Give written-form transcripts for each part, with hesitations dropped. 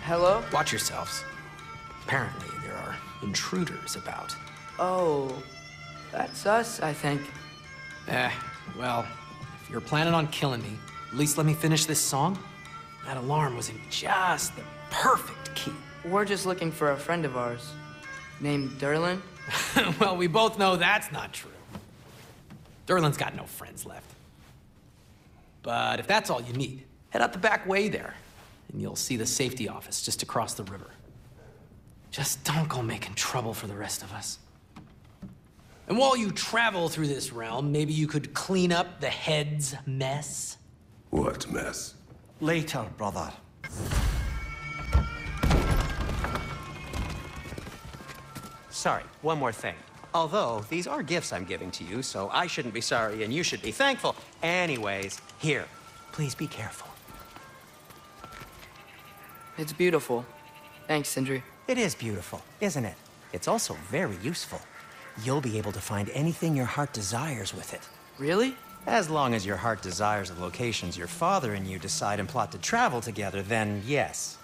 Hello? Watch yourselves. Apparently, there are intruders about. Oh, that's us, I think. Well, if you're planning on killing me, at least let me finish this song. That alarm was in just the perfect key. We're just looking for a friend of ours, named Durlin. Well, we both know that's not true. Durlin's got no friends left. But if that's all you need, head out the back way there, and you'll see the safety office just across the river. Just don't go making trouble for the rest of us. And while you travel through this realm, maybe you could clean up the head's mess? What mess? Later, brother. Sorry, one more thing. Although, these are gifts I'm giving to you, so I shouldn't be sorry and you should be thankful. Anyways, here, please be careful. It's beautiful. Thanks, Sindri. It is beautiful, isn't it? It's also very useful. You'll be able to find anything your heart desires with it. Really? As long as your heart desires the locations your father and you decide and plot to travel together, then yes.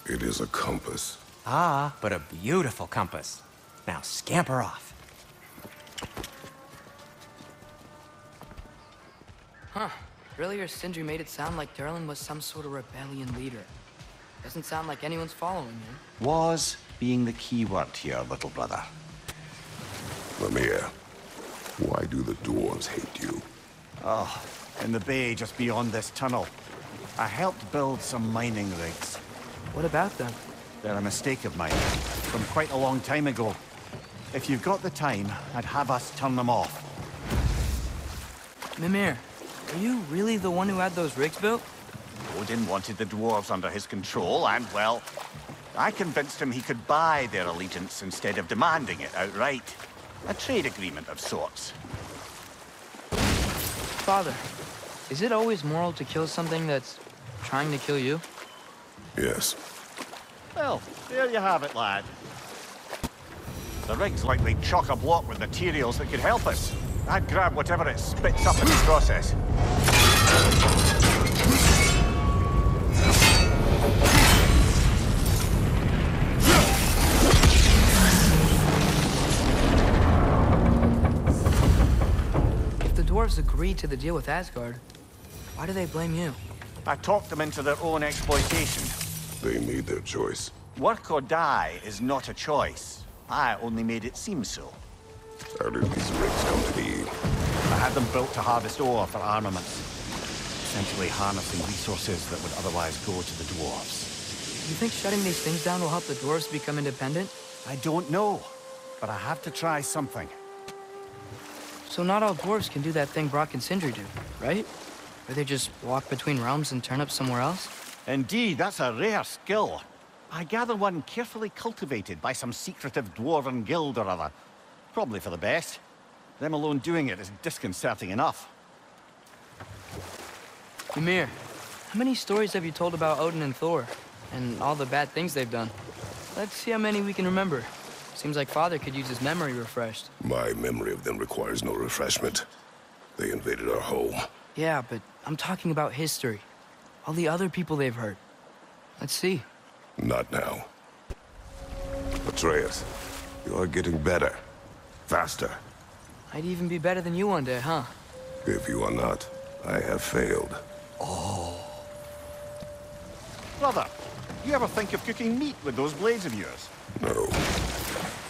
It is a compass. Ah, but a beautiful compass. Now scamper off. Huh. Earlier, Sindri made it sound like Durlin was some sort of rebellion leader. Doesn't sound like anyone's following him. Was being the key word here, little brother. Mimir, why do the dwarves hate you? Oh, in the bay just beyond this tunnel. I helped build some mining rigs. What about them? They're a mistake of mine, from quite a long time ago. If you've got the time, I'd have us turn them off. Mimir, are you really the one who had those rigs built? Odin wanted the dwarves under his control, and, well, I convinced him he could buy their allegiance instead of demanding it outright. A trade agreement of sorts. Father, is it always moral to kill something that's trying to kill you? Yes. Well, there you have it, lad. The rig's likely chock-a-block with materials that could help us. I'd grab whatever it spits up in the process. If the dwarves agreed to the deal with Asgard, why do they blame you? I talked them into their own exploitation. They made their choice. Work or die is not a choice. I only made it seem so. How did these rigs come to be? I had them built to harvest ore for armaments. Essentially harnessing resources that would otherwise go to the dwarves. You think shutting these things down will help the dwarves become independent? I don't know, but I have to try something. So not all dwarves can do that thing Brock and Sindri do, right? Where they just walk between realms and turn up somewhere else? Indeed, that's a rare skill. I gather one carefully cultivated by some secretive dwarven guild or other. Probably for the best. Them alone doing it is disconcerting enough. Ymir, how many stories have you told about Odin and Thor? And all the bad things they've done? Let's see how many we can remember. Seems like Father could use his memory refreshed. My memory of them requires no refreshment. They invaded our home. Yeah, but I'm talking about history. All the other people they've hurt. Let's see. Not now. Atreus, you're getting better. Faster. I'd even be better than you one day, huh? If you are not, I have failed. Brother, you ever think of cooking meat with those blades of yours? No.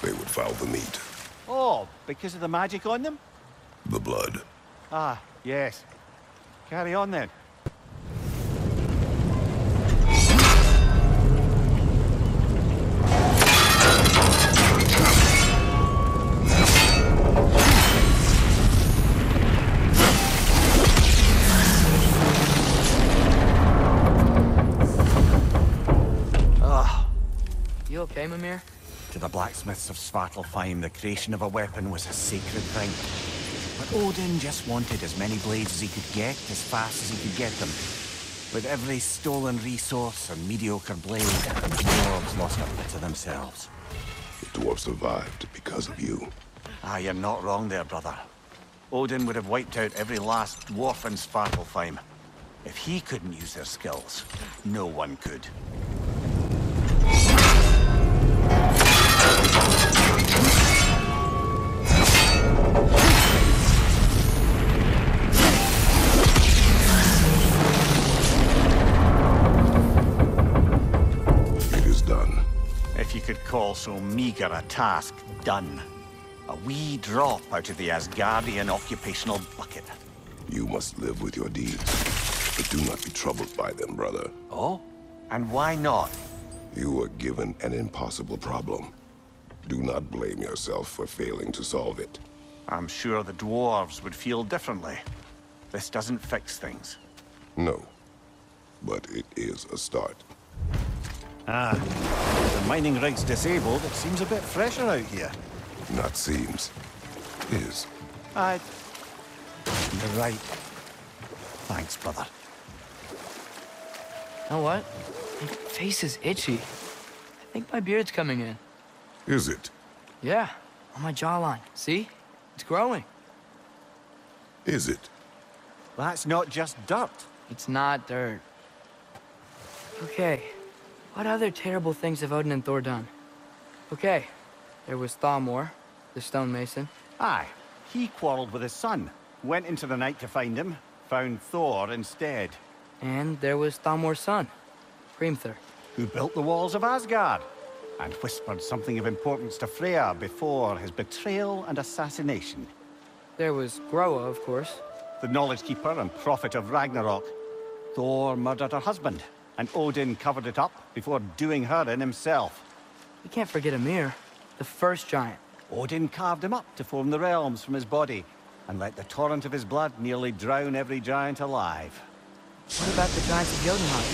They would foul the meat. Oh, because of the magic on them? The blood. Ah, yes. Carry on then. You okay, Mimir? To the blacksmiths of Svartalfheim, the creation of a weapon was a sacred thing. But Odin just wanted as many blades as he could get, as fast as he could get them. With every stolen resource and mediocre blade, the dwarves lost a bit of themselves. The dwarves survived because of you. Ah, you're not wrong there, brother. Odin would have wiped out every last dwarf in Svartalfheim. If he couldn't use their skills, no one could. could call so meager a task done. A wee drop out of the Asgardian occupational bucket. You must live with your deeds, but do not be troubled by them, brother. Oh? And why not? You were given an impossible problem. Do not blame yourself for failing to solve it. I'm sure the dwarves would feel differently. This doesn't fix things. No, but it is a start. Ah, the mining rig's disabled. It seems a bit fresher out here. Not seems. Is. You're right. Thanks, brother. You know what? My face is itchy. I think my beard's coming in. Is it? Yeah, on my jawline. See? It's growing. Is it? That's not just dirt. It's not dirt. Okay, what other terrible things have Odin and Thor done? Okay, there was Thalmor, the stonemason. Aye, he quarreled with his son. Went into the night to find him. Found Thor instead. And there was Thalmor's son, Hrimthur. Who built the walls of Asgard. And whispered something of importance to Freya before his betrayal and assassination. There was Groa, of course. The knowledge keeper and prophet of Ragnarok. Thor murdered her husband, and Odin covered it up before doing her in himself. We can't forget Ymir, the first giant. Odin carved him up to form the realms from his body, and let the torrent of his blood nearly drown every giant alive. What about the giants of Jotunheim?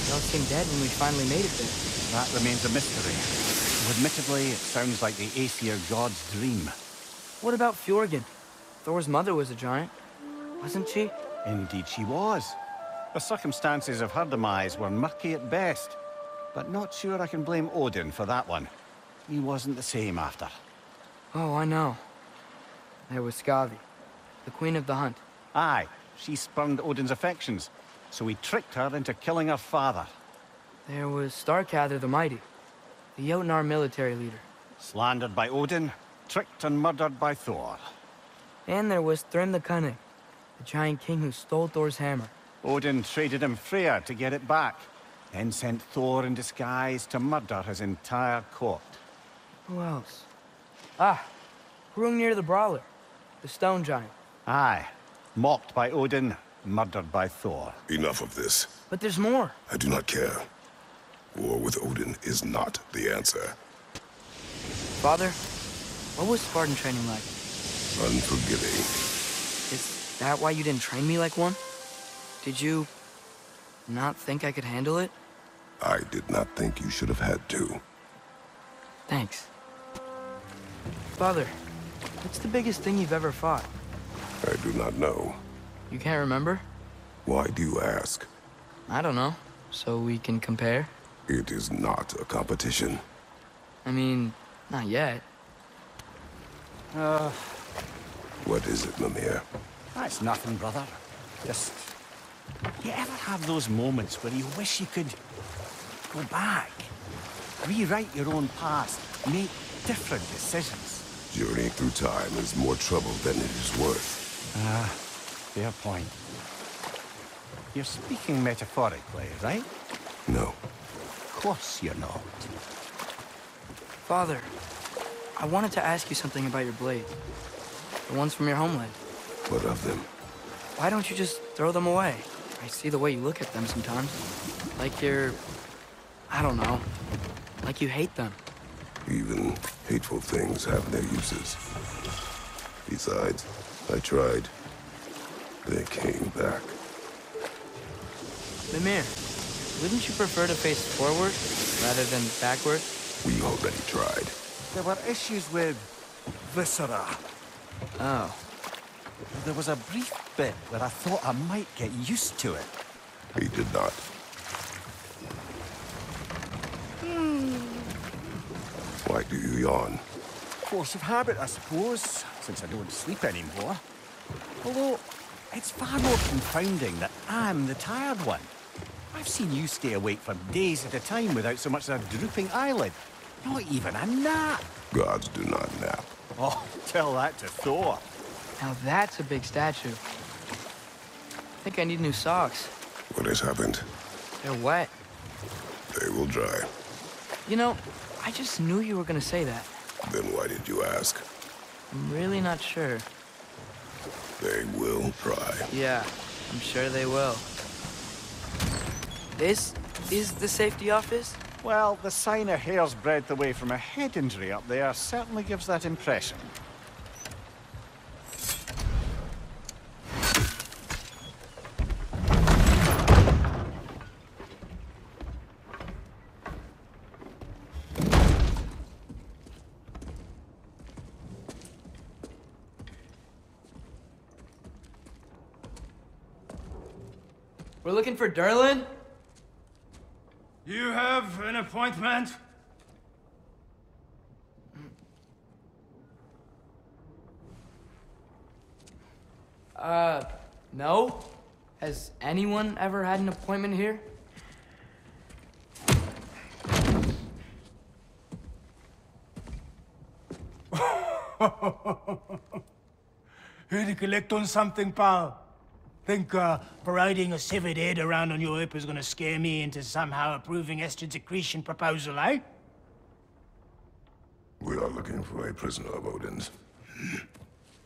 They all seemed dead when we finally made it there. That remains a mystery. Admittedly, it sounds like the Aesir god's dream. What about Fjorgyn? Thor's mother was a giant, wasn't she? Indeed she was. The circumstances of her demise were murky at best, but not sure I can blame Odin for that one. He wasn't the same after. Oh, I know. There was Skavi, the queen of the hunt. Aye, she spurned Odin's affections, so he tricked her into killing her father. There was Starkather the Mighty, the Jotnar military leader. Slandered by Odin, tricked and murdered by Thor. And there was Thrym the Cunning, the giant king who stole Thor's hammer. Odin traded him Freya to get it back, then sent Thor in disguise to murder his entire court. Who else? Ah, Hrungnir the Brawler, the stone giant. Aye, mocked by Odin, murdered by Thor. Enough of this. But there's more. I do not care. War with Odin is not the answer. Father, what was Spartan training like? Unforgiving. Is that why you didn't train me like one? Did you not think I could handle it? I did not think you should have had to. Thanks. Father, what's the biggest thing you've ever fought? I do not know. You can't remember? Why do you ask? I don't know. So we can compare? It is not a competition. I mean, not yet. What is it, Mimir? That's nothing, brother. Just... You ever have those moments where you wish you could go back? Rewrite your own past, make different decisions? Journeying through time is more trouble than it is worth. Fair point. You're speaking metaphorically, right? No. Of course you're not. Father, I wanted to ask you something about your blades. The ones from your homeland. What of them? Why don't you just throw them away? I see the way you look at them sometimes. Like you're... I don't know. Like you hate them. Even hateful things have their uses. Besides, I tried. They came back. Mimir, wouldn't you prefer to face forward rather than backward? We already tried. There were issues with... viscera. Oh. There was a brief bit where I thought I might get used to it. He did not. Why do you yawn? Force of habit, I suppose, since I don't sleep anymore. Although, it's far more confounding that I'm the tired one. I've seen you stay awake for days at a time without so much as a drooping eyelid. Not even a nap. Gods do not nap. Oh, tell that to Thor. Now that's a big statue. I think I need new socks. What has happened? They're wet. They will dry. You know, I I just knew you were gonna say that. Then why did you ask? I'm really not sure. They will try. Yeah, I'm sure they will. This is the safety office? Well, the sign a hair's breadth away from a head injury up there certainly gives that impression. We're looking for Durlin? You have an appointment? No? Has anyone ever had an appointment here? Here to collect on something, pal? Think parading a severed head around on your hip is gonna scare me into somehow approving Esther's accretion proposal, eh? We are looking for a prisoner of Odin's.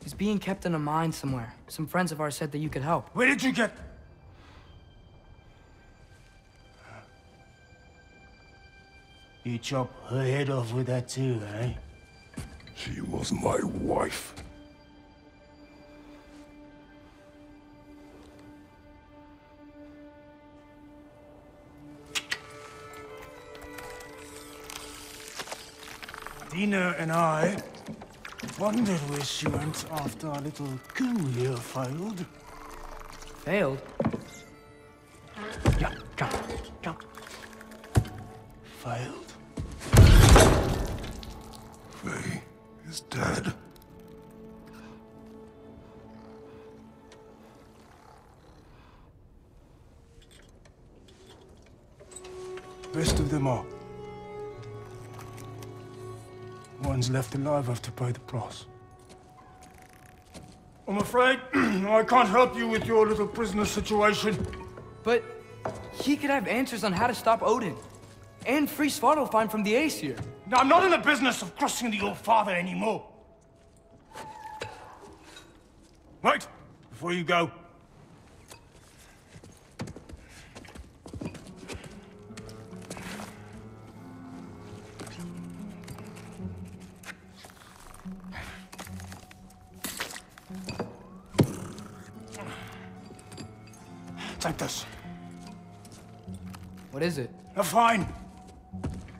He's being kept in a mine somewhere. Some friends of ours said that you could help. Where did you get... You chop her head off with that too, eh? She was my wife. Dina and I wondered where she went after our little coup here failed. Failed? Yeah, jump, jump. Failed. Faye is dead. Rest of them are. Ones left alive have to pay the price. I'm afraid I can't help you with your little prisoner situation. But he could have answers on how to stop Odin. And free Svartalfheim from the Aesir. Now, I'm not in the business of crossing the old father anymore. Right, before you go. Take this. What is it? A fine.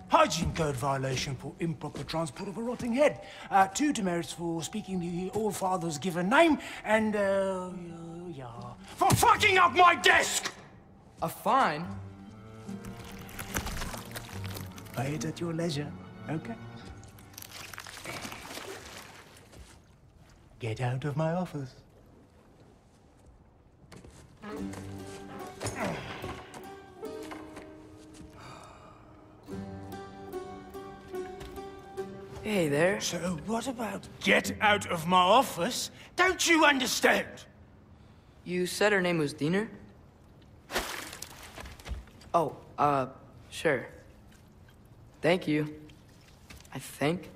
Hygiene code violation for improper transport of a rotting head. 2 demerits for speaking the All-Father's given name, and, yeah. For fucking up my desk! A fine? Pay it at your leisure, okay? Get out of my office. Hey there. So what about get out of my office? Don't you understand? You said her name was Diener? Oh, sure. Thank you. I think.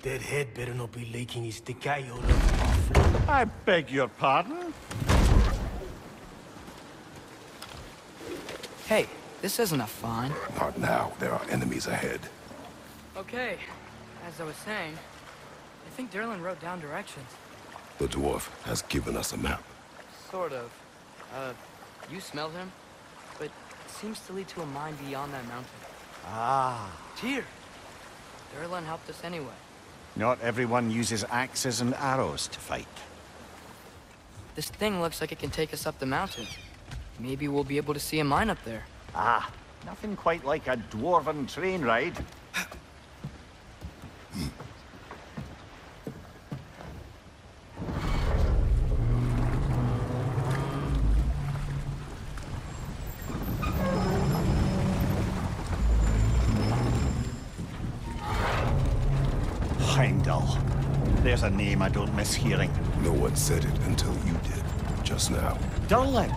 That head better not be leaking his decay all over my floor. I beg your pardon? Hey, this isn't a fine. Not now. There are enemies ahead. Okay, as I was saying, I think Durlin wrote down directions. The dwarf has given us a map. Sort of. You smelled him? But it seems to lead to a mine beyond that mountain. Ah. Tyr! Durlin helped us anyway. Not everyone uses axes and arrows to fight. This thing looks like it can take us up the mountain. Maybe we'll be able to see a mine up there. Ah, nothing quite like a dwarven train ride. Heimdall. There's a name I don't miss hearing. No one said it until you did, just now. Durlin.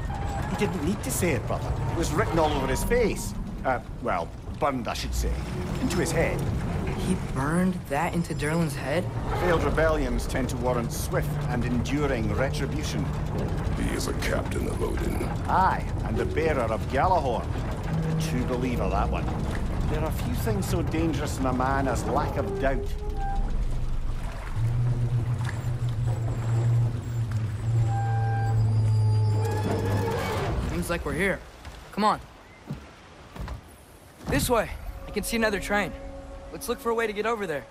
He didn't need to say it, brother. It was written all over his face. Well, burned, I should say. Into his head. He burned that into Durlin's head? Failed rebellions tend to warrant swift and enduring retribution. He is a captain of Odin. Aye, and the bearer of Galahorn. A true believer, that one. There are few things so dangerous in a man as lack of doubt. Seems like we're here. Come on. This way. I can see another train. Let's look for a way to get over there.